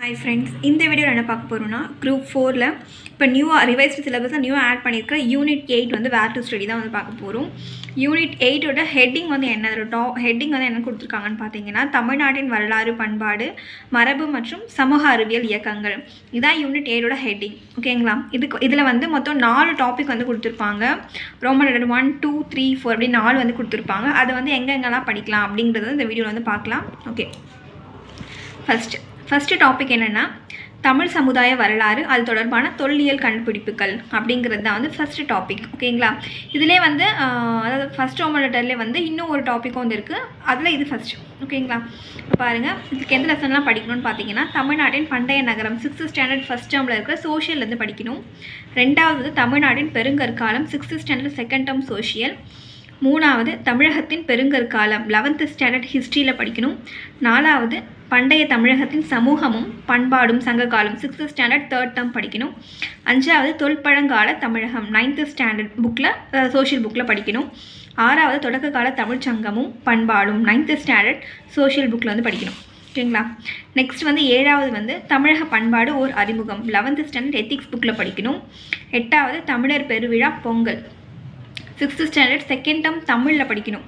Hi friends, இந்த வீடியோவில் என்ன பார்க்க போகிறோம்னா குரூப் 4ல் இப்போ நியூவாக ரிவைஸ்டு சிலபஸில் நியூவாக ஆட் பண்ணியிருக்கிற யூனிட் 8 வந்து வேர் டு ஸ்டடி தான் வந்து பார்க்க போகிறோம். யூனிட் 8ஓட ஹெட்டிங் வந்து என்ன, ஹெட்டிங் வந்து என்ன கொடுத்துருக்காங்கன்னு பார்த்தீங்கன்னா தமிழ்நாட்டின் வரலாறு, பண்பாடு, மரபு மற்றும் சமூக அறிவியல் இயக்கங்கள். இதான் யூனிட் 8ஓட ஹெட்டிங். ஓகேங்களா? இதில் வந்து மொத்தம் 4 டாபிக் வந்து கொடுத்துருப்பாங்க. ரோமன் 1, 2, 3, 4 அப்படி 4 வந்து கொடுத்துருப்பாங்க. அதை வந்து எங்கெங்கெல்லாம் படிக்கலாம் அப்படிங்கிறது இந்த வீடியோவில் வந்து பார்க்கலாம். ஓகே, ஃபஸ்ட்டு டாபிக் என்னென்னா தமிழ் சமுதாய வரலாறு, அது தொடர்பான தொல்லியல் கண்டுபிடிப்புகள் அப்படிங்கிறது தான் வந்து ஃபஸ்ட்டு டாபிக். ஓகேங்களா? இதிலே வந்து அதாவது ஃபஸ்ட் ரோமன் லெட்டர்லேயே வந்து இன்னும் ஒரு டாப்பிக்கும் வந்து இருக்குது. அதில் இது ஃபஸ்ட்டு. ஓகேங்களா? பாருங்கள், இதுக்கு எந்த லெசன்லாம் படிக்கணும்னு பார்த்தீங்கன்னா தமிழ்நாட்டின் பண்டைய நகரம் 6th ஸ்டாண்டர்ட் ஃபஸ்ட் டேர்மில் இருக்கிற சோஷியல்லேருந்து படிக்கணும். ரெண்டாவது தமிழ்நாட்டின் பெருங்கற்காலம் 6th standard second term social. மூணாவது தமிழகத்தின் பெருங்கற்காலம் 11th ஸ்டாண்டர்ட் ஹிஸ்ட்ரியில் படிக்கணும். நாலாவது பண்டைய தமிழகத்தின் சமூகமும் பண்பாடும் சங்ககாலம் 6th ஸ்டாண்டர்ட் தேர்ட் டேர்ம் படிக்கணும். அஞ்சாவது தொல்பழங்கால தமிழகம் 9th ஸ்டாண்டர்ட் புக்கில் சோஷியல் புக்கில் படிக்கணும். ஆறாவது தொடக்க கால தமிழ் சங்கமும் பண்பாடும் 9th ஸ்டாண்டர்ட் சோஷியல் புக்கில் வந்து படிக்கணும். ஓகேங்களா? நெக்ஸ்ட் வந்து ஏழாவது வந்து தமிழக பண்பாடு ஓர் அறிமுகம் 11th ஸ்டாண்டர்ட் எத்திக்ஸ் புக்கில் படிக்கணும். எட்டாவது தமிழர் பெருவிழா Pongal 6th standard second term தமிழில் படிக்கணும்.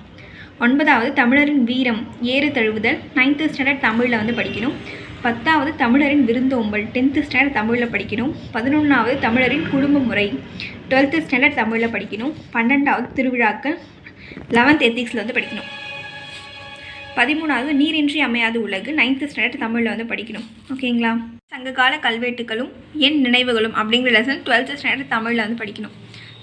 ஒன்பதாவது தமிழரின் வீரம் ஏறு தழுவுதல் 9th ஸ்டாண்டர்ட் தமிழில் வந்து படிக்கணும். பத்தாவது தமிழரின் விருந்தோம்பல் 10th ஸ்டாண்டர்ட் தமிழில் படிக்கணும். 11வது தமிழரின் குடும்ப முறை 12th ஸ்டாண்டர்ட் தமிழில் படிக்கணும். 12வது திருவிழாக்கள் 11th எத்திக்ஸில் வந்து படிக்கணும். 13வது நீரின்றி அமையாது உலகு 9th ஸ்டாண்டர்ட் தமிழில் வந்து படிக்கணும். ஓகேங்களா? சங்ககால கல்வெட்டுகளும் என் நினைவுகளும் அப்படிங்கிற லெசன் 12th ஸ்டாண்டர்ட் தமிழில் வந்து படிக்கணும்.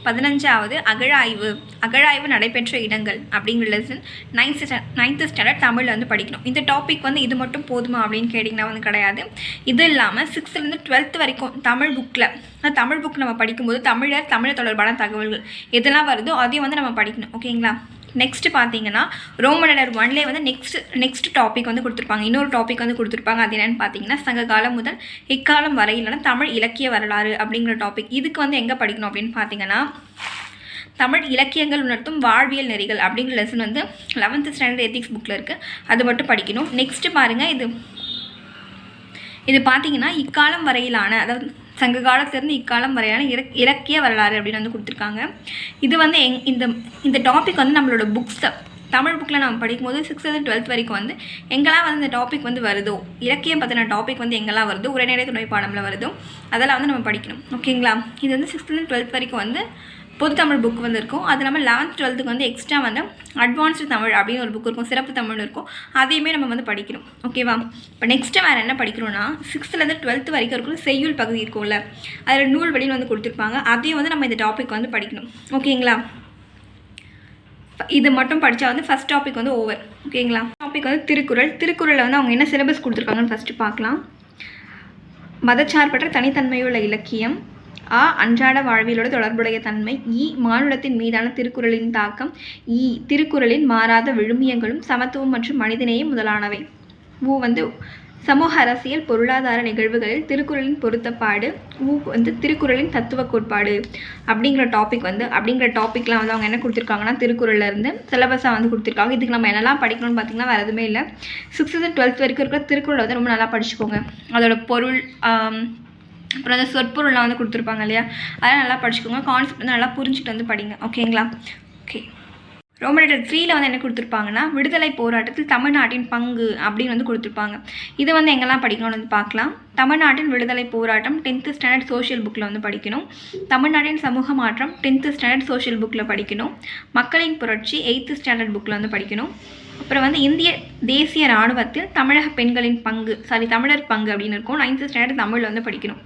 15வது அகழாய்வு நடைபெற்ற இடங்கள் அப்படிங்கிற லெசன் 9th ஸ்டாண்டர்ட் தமிழில் வந்து படிக்கணும். இந்த டாபிக் வந்து இது மட்டும் போதுமா அப்படின்னு கேட்டிங்கன்னா வந்து கிடையாது. இது இல்லாமல் 6th 12th வரைக்கும் தமிழ் புக் நம்ம படிக்கும்போது தமிழர் தொடர்பான தகவல்கள் எதெல்லாம் வருதோ அதையும் வந்து நம்ம படிக்கணும். ஓகேங்களா? நெக்ஸ்ட்டு பார்த்தீங்கன்னா ரோமன் லெட்டர் 1லேயே வந்து நெக்ஸ்ட் டாபிக் வந்து கொடுத்துருப்பாங்க. இன்னொரு டாபிக் வந்து கொடுத்துருப்பாங்க. அது என்னென்னு பார்த்தீங்கன்னா சங்ககாலம் முதல் இக்காலம் வரையிலான தமிழ் இலக்கிய வரலாறு அப்படிங்கிற டாபிக். இதுக்கு வந்து எங்கே படிக்கணும் அப்படின்னு பார்த்தீங்கன்னா தமிழ் இலக்கியங்கள் உணர்த்தும் வாழ்வியல் நெறிகள் அப்படிங்கிற லெசன் வந்து 11th ஸ்டாண்டர்ட் எத்திக்ஸ் புக்கில் இருக்குது. அது மட்டும் படிக்கணும். நெக்ஸ்ட்டு பாருங்கள், இது பார்த்தீங்கன்னா இக்காலம் வரையிலான, அதாவது சங்க காலத்திலேருந்து இக்காலம் வரையான இலக்கிய வரலாறு அப்படின்னு வந்து கொடுத்துருக்காங்க. இது வந்து இந்த டாபிக் வந்து நம்மளோட தமிழ் புக்கில் நம்ம படிக்கும்போது 6th 12th வரைக்கும் வந்து எங்கெல்லாம் வந்து இந்த டாபிக் வந்து வருதோ, இலக்கியம் பற்றின டாபிக் வந்து எங்கெல்லாம் வருதோ, உரைநடை துணை பாடமில் வருதோ அதெல்லாம் வந்து நம்ம படிக்கணும். ஓகேங்களா? இது வந்து 6th 12th வரைக்கும் வந்து பொது தமிழ் புக் வந்து இருக்கும். அது இல்லாமல் 11th 12th வந்து எக்ஸ்ட்ரா வந்து அட்வான்ஸ்டு தமிழ் அப்படின்னு ஒரு புக் இருக்கும், சிறப்பு தமிழ் இருக்கும். அதையுமே நம்ம வந்து படிக்கணும். ஓகேவா? இப்போ நெக்ஸ்ட்டு வேறு என்ன படிக்கணும்னா 6th 12th வரைக்கும் இருக்கிற செய்யுள் பகுதி இருக்கும்ல, அதில் நூல் வழியில் வந்து கொடுத்துருப்பாங்க. அதையும் வந்து நம்ம இந்த டாபிக் வந்து படிக்கணும். ஓகேங்களா? இது மட்டும் படித்தா வந்து ஃபஸ்ட் டாபிக் வந்து ஓவர். ஓகேங்களா? டாபிக் வந்து திருக்குறளில் வந்து அவங்க என்ன சிலபஸ் கொடுத்துருக்காங்கன்னு ஃபஸ்ட்டு பார்க்கலாம். மதச்சார்பற்ற தனித்தன்மையுள்ள இலக்கியம். அன்றாட வாழ்வியலோட தொடர்புடைய தன்மை. மானுடத்தின் மீதான திருக்குறளின் தாக்கம். திருக்குறளின் மாறாத விழுமியங்களும் சமத்துவம் மற்றும் மனிதநேயம் முதலானவை. வந்து சமூக அரசியல் பொருளாதார நிகழ்வுகளில் திருக்குறளின் பொருத்தப்பாடு. வந்து திருக்குறளின் தத்துவ கோட்பாடு அப்படிங்கிற டாப்பிக்லாம் வந்து அவங்க என்ன கொடுத்துருக்காங்கன்னா திருக்குறளில் இருந்து சிலபஸாக வந்து கொடுத்துருக்காங்க. இதுக்கு நம்ம என்னெல்லாம் படிக்கணும்னு பார்த்தீங்கன்னா வேறு எதுவுமே இல்லை. 6th 12th வரைக்கும் இருக்கிற திருக்குறளை வந்து ரொம்ப நல்லா படிச்சுக்கோங்க. அதோட பொருள், அப்புறம் அந்த சொற்பொருள்லாம் வந்து கொடுத்துருப்பாங்க இல்லையா, அதெல்லாம் நல்லா படிச்சுக்கோங்க. கான்செப்ட் வந்து நல்லா புரிஞ்சுட்டு வந்து படிங்க. ஓகேங்களா? ஓகே, ரோமன் லெட்டர் 3ல் வந்து என்ன கொடுத்துருப்பாங்கன்னா விடுதலை போராட்டத்தில் தமிழ்நாட்டின் பங்கு அப்படின்னு வந்து கொடுத்துருப்பாங்க. இது வந்து எங்கெல்லாம் படிக்கணும்னு வந்து பார்க்கலாம். தமிழ்நாட்டின் விடுதலை போராட்டம் 10th ஸ்டாண்டர்ட் சோஷியல் புக்கில் வந்து படிக்கணும். தமிழ்நாட்டின் சமூக மாற்றம் 10th ஸ்டாண்டர்ட் சோஷியல் புக்கில் படிக்கணும். மக்களின் புரட்சி 8th ஸ்டாண்டர்ட் புக்கில் வந்து படிக்கணும். அப்புறம் வந்து இந்திய தேசிய இராணுவத்தில் தமிழக பெண்களின் தமிழர் பங்கு அப்படின்னு இருக்கும், 9th ஸ்டாண்டர்ட் தமிழில் வந்து படிக்கணும்.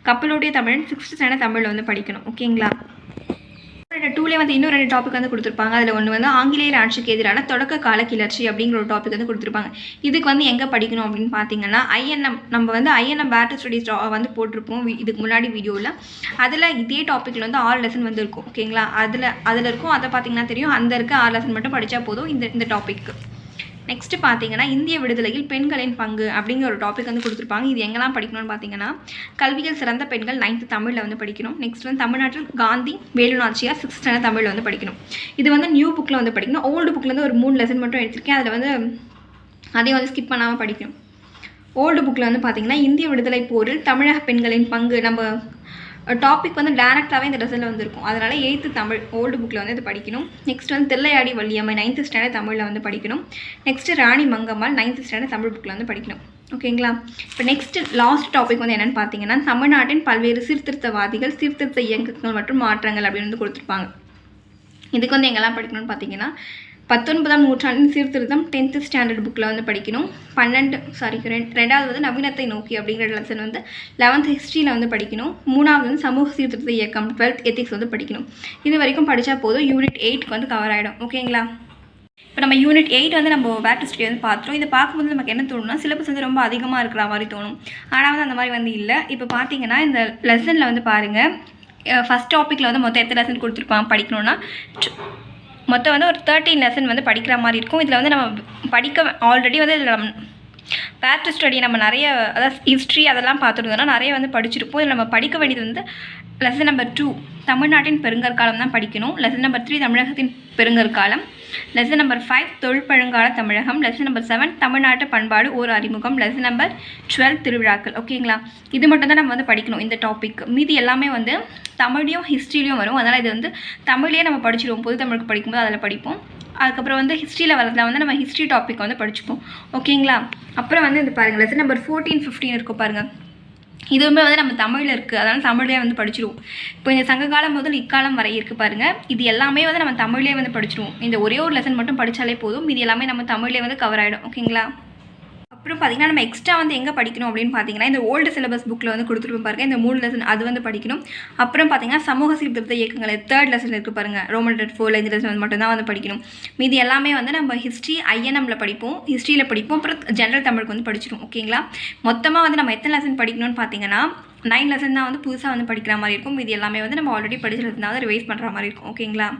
கப்பலோடைய தமிழன் 6th ஸ்டாண்டர்ட் தமிழில் வந்து படிக்கணும். ஓகேங்களா? 2லேயே வந்து இன்னும் 2 டாபிக் வந்து கொடுத்துருப்பாங்க. அதில் ஒன்று வந்து ஆங்கிலேயர் ஆட்சிக்கு எதிரான தொடக்க கால கிளர்ச்சி அப்படிங்கிற ஒரு டாபிக் வந்து கொடுத்துருப்பாங்க. இதுக்கு வந்து எங்கே படிக்கணும் அப்படின்னு பார்த்தீங்கன்னா நம்ம வந்து ஐஎன்எம் வேர் டு ஸ்டடீஸ் வந்து போட்டிருப்போம் இதுக்கு முன்னாடி வீடியோவில். அதில் இதே டாப்பிக்கில் வந்து 6 லெசன் வந்து இருக்கும். ஓகேங்களா? அதில் இருக்கும், அதை பார்த்தீங்கன்னா தெரியும். அந்த 6 லெசன் மட்டும் படித்தா போதும் இந்த டாப்பிக்கு. நெக்ஸ்ட்டு பார்த்தீங்கன்னா இந்திய விடுதலையில் பெண்களின் பங்கு அப்படிங்கிற ஒரு டாபிக் வந்து கொடுத்துருப்பாங்க. இது எங்கெல்லாம் படிக்கணும்னு பார்த்தீங்கன்னா கல்வியில் சிறந்த பெண்கள் 9th தமிழில் வந்து படிக்கணும். நெக்ஸ்ட் வந்து தமிழ்நாட்டில் காந்தி, வேலு நாச்சியார் 6th ஸ்டாண்டர்ட் தமிழில் வந்து படிக்கணும். இது வந்து நியூ புக்கில் வந்து படிக்கணும். ஓல்டு புக்கில் வந்து ஒரு 3 லெசன் மட்டும் எடுத்திருக்கேன். அதில் வந்து அதையும் வந்து ஸ்கிப் பண்ணாமல் படிக்கணும். ஓல்டு புக்கில் வந்து பார்த்திங்கன்னா இந்திய விடுதலை போரில் தமிழக பெண்களின் பங்கு நம்ம டாபிக் வந்து டேரெக்டாகவே இந்த லெசனில் வந்துருக்கும். அதனால் 8th தமிழ் ஓல்டு புக்கில் வந்து இது படிக்கணும். நெக்ஸ்ட் வந்து தில்லையாடி வள்ளியம்மை 9th ஸ்டாண்டர்ட் தமிழில் வந்து படிக்கணும். Next Rani Mangammal 9th standard Tamil புக்கில் வந்து படிக்கணும். ஓகேங்களா? இப்போ நெக்ஸ்ட் லாஸ்ட் டாபிக் வந்து என்னென்னு பார்த்தீங்கன்னா தமிழ்நாட்டின் பல்வேறு சீர்திருத்தவாதிகள், சீர்திருத்த இயக்கங்கள் மற்றும் மாற்றங்கள் அப்படின்னு வந்து கொடுத்துருப்பாங்க. இதுக்கு வந்து எங்கெல்லாம் படிக்கணும்னு பார்த்தீங்கன்னா 19ஆம் நூற்றாண்டின் சீர்திருத்தம் 10th ஸ்டாண்டர்ட் புக்கில் வந்து படிக்கணும். 2வது வந்து நவீனத்தை நோக்கி அப்படிங்கிற லெசன் வந்து 11th ஹிஸ்ட்ரியில் வந்து படிக்கணும். 3வது வந்து சமூக சீர்திருத்த இயக்கம் 12th எத்திக்ஸ் வந்து படிக்கணும். இது வரைக்கும் படித்தா போதும், யூனிட் 8க்கு வந்து கவர் ஆகிடும். ஓகேங்களா? இப்போ நம்ம யூனிட் 8 வந்து நம்ம பேக் டு ஸ்டடி வந்து பார்த்துட்டோம். இதை பார்க்கும்போது நமக்கு என்ன தோணும்னா சிலபஸ் வந்து ரொம்ப அதிகமாக இருக்கிற மாதிரி தோணும். ஆனால் வந்து அந்த மாதிரி வந்து இல்லை. இப்போ பார்த்தீங்கன்னா இந்த லெசனில் வந்து பாருங்கள், ஃபஸ்ட் டாப்பிக்கில் வந்து மொத்தம் எத்தனை லெசன் கொடுத்துருப்பாங்க படிக்கணும்னா மொத்தம் வந்து ஒரு 13 லெசன் வந்து படிக்கிற மாதிரி இருக்கும். இதில் வந்து நம்ம படிக்க ஆல்ரெடி வந்து இதில் நம்ம பேக் டு ஸ்டடி நம்ம நிறைய அதாவது ஹிஸ்ட்ரி அதெல்லாம் பார்த்துருந்தோம்னா நிறைய வந்து படிச்சிருப்போம். இதில் நம்ம படிக்க வேண்டியது வந்து லெசன் நம்பர் 2 தமிழ்நாட்டின் பெருங்கற்காலம் தான் படிக்கணும். லெசன் நம்பர் 3 தமிழகத்தின் பெருங்கற்காலம். லெசன் நம்பர் 5 தொல்பழங்கால தமிழகம். லெசன் நம்பர் 7 தமிழ்நாட்டு பண்பாடு ஒரு அறிமுகம். லெசன் நம்பர் 12 திருவிழாக்கள். ஓகேங்களா? இது மட்டும் தான் நம்ம வந்து படிக்கணும் இந்த டாபிக். மீதி எல்லாமே வந்து தமிழ்லையும் ஹிஸ்ட்ரிலையும் வரும். அதனால் இது வந்து தமிழ்லேயே நம்ம படிச்சிடுவோம். பொது தமிழுக்கு படிக்கும்போது அதில் படிப்போம். அதுக்கப்புறம் வந்து ஹிஸ்ட்ரியில் வரதுல வந்து நம்ம ஹிஸ்ட்ரி டாபிக் வந்து படிச்சுப்போம். ஓகேங்களா? அப்புறம் வந்து இது பாருங்கள், லெசன் நம்பர் 14, 15 இருக்கும் பாருங்கள். இதுவுமே வந்து நம்ம தமிழில் இருக்குது. அதனால் தமிழ்லேயே வந்து படிச்சிடுவோம். இப்போ இந்த சங்ககாலம் முதல் இக்காலம் வரை இருக்குது பாருங்கள். இது எல்லாமே வந்து நம்ம தமிழ்லேயே வந்து படிச்சிடுவோம். இந்த ஒரே ஒரு லெசன் மட்டும் படித்தாலே போதும். இது எல்லாமே நம்ம தமிழ்லேயே வந்து கவர் ஆகிடும். ஓகேங்களா? அப்புறம் பார்த்திங்கன்னா நம்ம எக்ஸ்ட்ரா வந்து எங்கே படிக்கணும் அப்படின்னு பார்த்தீங்கன்னா இந்த ஓல்டு சிலபஸ் புக்கில் வந்து கொடுத்துருப்போம் பாருங்கள். இந்த 3 லெசன் அது வந்து படிக்கணும். அப்புறம் பார்த்திங்கன்னா சமூக சீர்திருத்த இயக்கங்கள் 3rd லெசன் இருக்குது பாருங்கள். ரோமன் லெட்டர் 4 இந்த லெசன் மட்டும் தான் வந்து படிக்கணும். மீதி எல்லாமே வந்து நம்ம ஹிஸ்ட்ரி ஐஎன்எம்மில் படிப்போம், ஹிஸ்ட்ரியில் படிப்போம், அப்புறம் ஜென்ரல் தமிழுக்கு வந்து படிச்சிடும். ஓகேங்களா? மொத்தமாக வந்து நம்ம எத்தனை லெசன் படிக்கணும்னு பார்த்தீங்கன்னா 9 லெசன் தான் வந்து புதுசாக வந்து படிக்கிற மாதிரி இருக்கும். மீதி எல்லாமே வந்து நம்ம ஆல்ரெடி படிச்சிருந்தா வந்து ரிவைஸ் பண்ணுற மாதிரி இருக்கும். ஓகேங்களா?